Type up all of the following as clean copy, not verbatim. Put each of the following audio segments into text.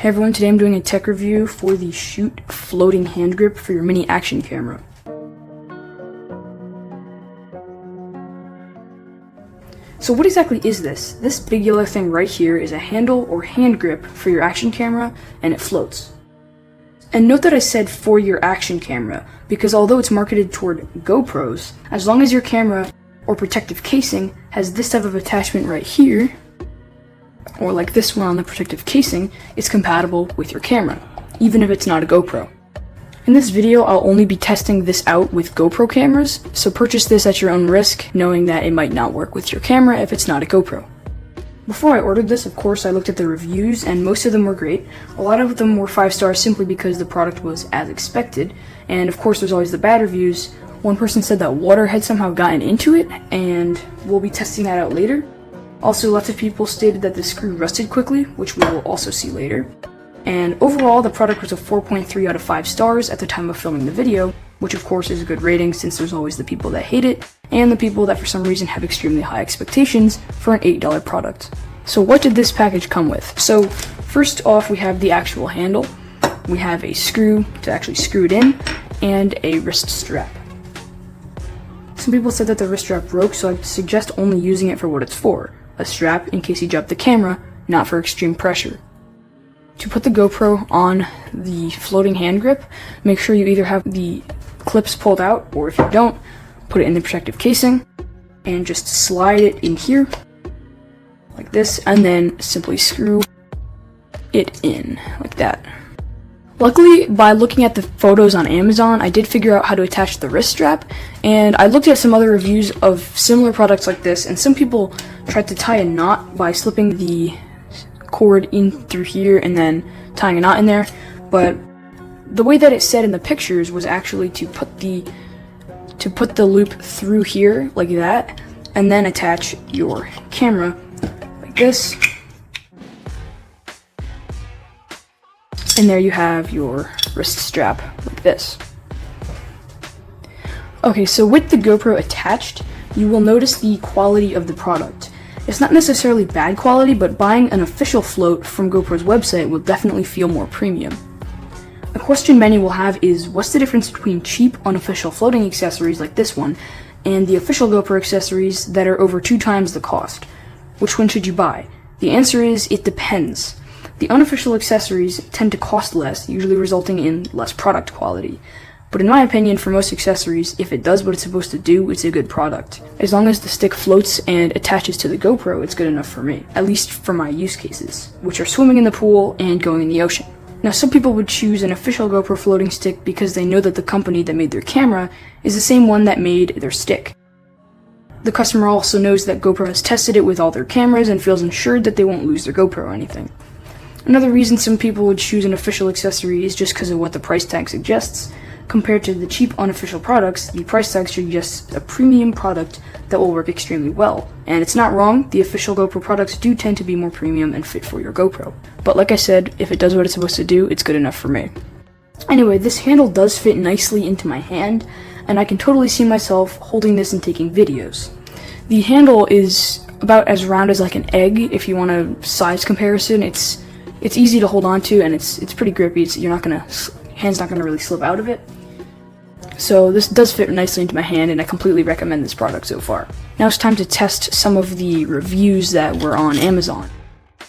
Hey everyone, today I'm doing a tech review for the Shoot floating hand grip for your mini action camera. So what exactly is this? This big yellow thing right here is a handle or hand grip for your action camera, and it floats. And note that I said for your action camera, because although it's marketed toward GoPros, as long as your camera or protective casing has this type of attachment right here, or like this one on the protective casing, it's compatible with your camera, even if it's not a GoPro. In this video, I'll only be testing this out with GoPro cameras, so purchase this at your own risk, knowing that it might not work with your camera if it's not a GoPro. Before I ordered this, of course, I looked at the reviews, and most of them were great. A lot of them were 5 stars simply because the product was as expected, and of course there's always the bad reviews. One person said that water had somehow gotten into it, and we'll be testing that out later. Also, lots of people stated that the screw rusted quickly, which we will also see later. And overall, the product was a 4.3 out of 5 stars at the time of filming the video, which of course is a good rating since there's always the people that hate it, and the people that for some reason have extremely high expectations for an $8 product. So what did this package come with? So first off, we have the actual handle, we have a screw to actually screw it in, and a wrist strap. Some people said that the wrist strap broke, so I'd suggest only using it for what it's for. A strap in case you drop the camera, not for extreme pressure. To put the GoPro on the floating hand grip, make sure you either have the clips pulled out, or if you don't, put it in the protective casing, and just slide it in here, like this, and then simply screw it in, like that. Luckily, by looking at the photos on Amazon, I did figure out how to attach the wrist strap, and I looked at some other reviews of similar products like this, and some people tried to tie a knot by slipping the cord in through here and then tying a knot in there, but the way that it said in the pictures was actually to put the loop through here, like that, and then attach your camera, like this. And there you have your wrist strap, like this. Okay, so with the GoPro attached, you will notice the quality of the product. It's not necessarily bad quality, but buying an official float from GoPro's website will definitely feel more premium. A question many will have is, what's the difference between cheap, unofficial floating accessories like this one, and the official GoPro accessories that are over 2 times the cost? Which one should you buy? The answer is, it depends. The unofficial accessories tend to cost less, usually resulting in less product quality. But in my opinion, for most accessories, if it does what it's supposed to do, it's a good product. As long as the stick floats and attaches to the GoPro, it's good enough for me. At least for my use cases, which are swimming in the pool and going in the ocean. Now, some people would choose an official GoPro floating stick because they know that the company that made their camera is the same one that made their stick. The customer also knows that GoPro has tested it with all their cameras and feels assured that they won't lose their GoPro or anything. Another reason some people would choose an official accessory is just because of what the price tag suggests. Compared to the cheap unofficial products, the price tag suggests a premium product that will work extremely well. And it's not wrong, the official GoPro products do tend to be more premium and fit for your GoPro. But like I said, if it does what it's supposed to do, it's good enough for me. Anyway, this handle does fit nicely into my hand, and I can totally see myself holding this and taking videos. The handle is about as round as like an egg if you want a size comparison. It's easy to hold on to, and it's pretty grippy. Hand's not gonna really slip out of it. So this does fit nicely into my hand, and I completely recommend this product so far. Now it's time to test some of the reviews that were on Amazon.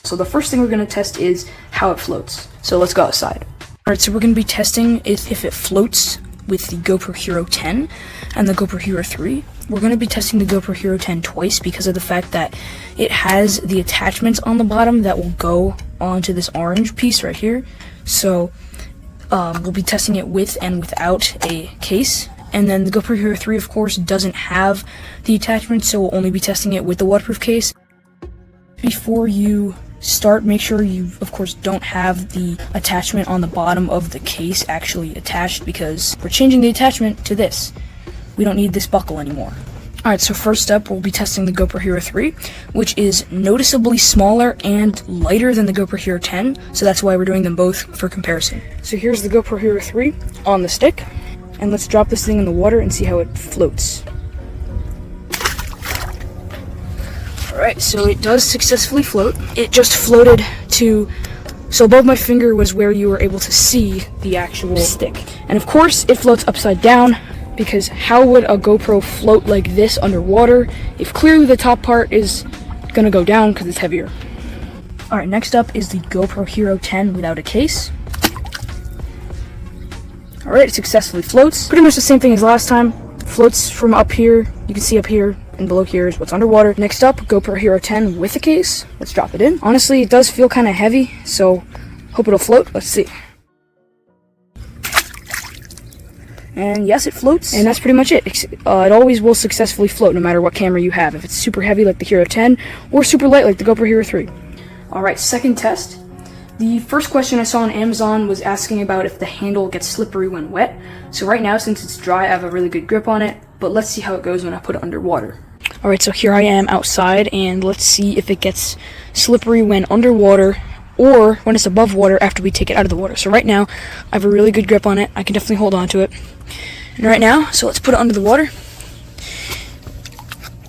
So the first thing we're gonna test is how it floats. So let's go outside. Alright, so we're gonna be testing if it floats with the GoPro Hero 10 and the GoPro Hero 3. We're going to be testing the GoPro Hero 10 twice because of the fact that it has the attachments on the bottom that will go onto this orange piece right here. So we'll be testing it with and without a case. And then the GoPro Hero 3, of course, doesn't have the attachment, so we'll only be testing it with the waterproof case. Before you start, make sure you, of course, don't have the attachment on the bottom of the case actually attached, because we're changing the attachment to this. We don't need this buckle anymore. Alright, so first up, we'll be testing the GoPro Hero 3, which is noticeably smaller and lighter than the GoPro Hero 10, so that's why we're doing them both for comparison. So here's the GoPro Hero 3 on the stick, and let's drop this thing in the water and see how it floats. Alright, so it does successfully float. It just floated to So above my finger was where you were able to see the actual stick. And of course, it floats upside down, because how would a GoPro float like this underwater if clearly the top part is gonna go down because it's heavier? Alright, next up is the GoPro Hero 10 without a case. Alright, it successfully floats. Pretty much the same thing as last time. Floats from up here. You can see up here and below here is what's underwater. Next up, GoPro Hero 10 with a case. Let's drop it in. Honestly, it does feel kind of heavy, so hope it'll float. Let's see. And yes, it floats, and that's pretty much it. It always will successfully float no matter what camera you have. If it's super heavy like the Hero 10, or super light like the GoPro Hero 3. Alright, second test. The first question I saw on Amazon was asking about if the handle gets slippery when wet. So right now, since it's dry, I have a really good grip on it, but let's see how it goes when I put it underwater. Alright, so here I am outside, and let's see if it gets slippery when underwater or when it's above water after we take it out of the water. So right now, I have a really good grip on it. I can definitely hold on to it. And right now, so let's put it under the water.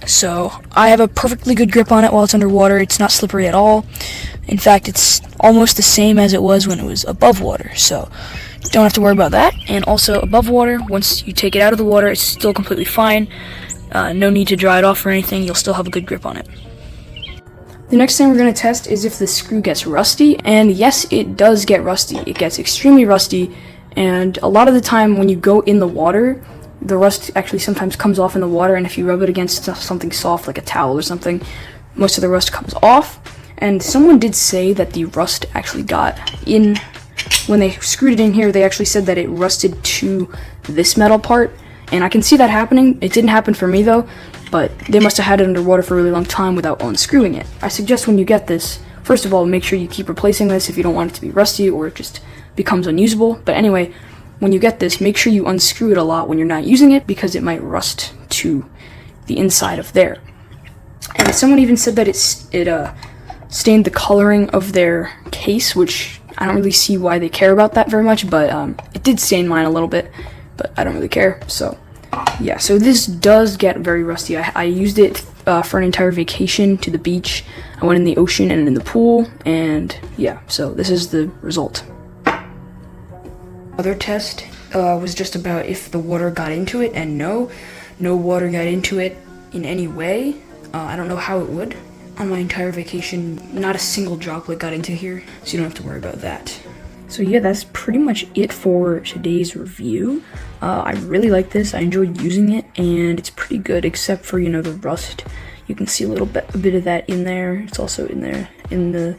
So I have a perfectly good grip on it while it's underwater. It's not slippery at all. In fact, it's almost the same as it was when it was above water. So don't have to worry about that. And also above water, once you take it out of the water, it's still completely fine. No need to dry it off or anything. You'll still have a good grip on it. The next thing we're going to test is if the screw gets rusty. And yes, it does get rusty. It gets extremely rusty. And a lot of the time when you go in the water, the rust actually sometimes comes off in the water, and if you rub it against something soft like a towel or something, most of the rust comes off. And someone did say that the rust actually got in, when they screwed it in here, they actually said that it rusted to this metal part, and I can see that happening. It didn't happen for me though, but they must have had it underwater for a really long time without unscrewing it. I suggest when you get this, first of all, make sure you keep replacing this if you don't want it to be rusty or it just becomes unusable. But anyway, when you get this, make sure you unscrew it a lot when you're not using it, because it might rust to the inside of there. And someone even said that it stained the coloring of their case, which I don't really see why they care about that very much, but it did stain mine a little bit, but I don't really care. So yeah, so this does get very rusty. I used it for an entire vacation to the beach. I went in the ocean and in the pool, and yeah, so this is the result. Other test was just about if the water got into it, and no water got into it in any way. I don't know how it would. On my entire vacation, not a single droplet got into here, so you don't have to worry about that. So yeah, that's pretty much it for today's review. I really like this. I enjoyed using it, and it's pretty good, except for, the rust. You can see a bit of that in there. It's also in there in the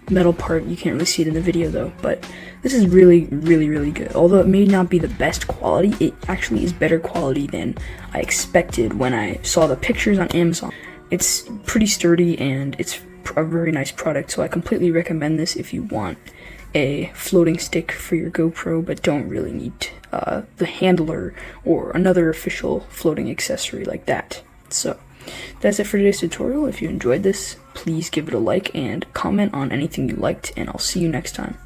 metal part. You can't really see it in the video though, but this is really, really, really good. Although it may not be the best quality, it actually is better quality than I expected when I saw the pictures on Amazon. It's pretty sturdy, and it's a very nice product, so I completely recommend this if you want a floating stick for your GoPro but don't really need the handler or another official floating accessory like that. So that's it for today's tutorial. If you enjoyed this, please give it a like and comment on anything you liked, and I'll see you next time.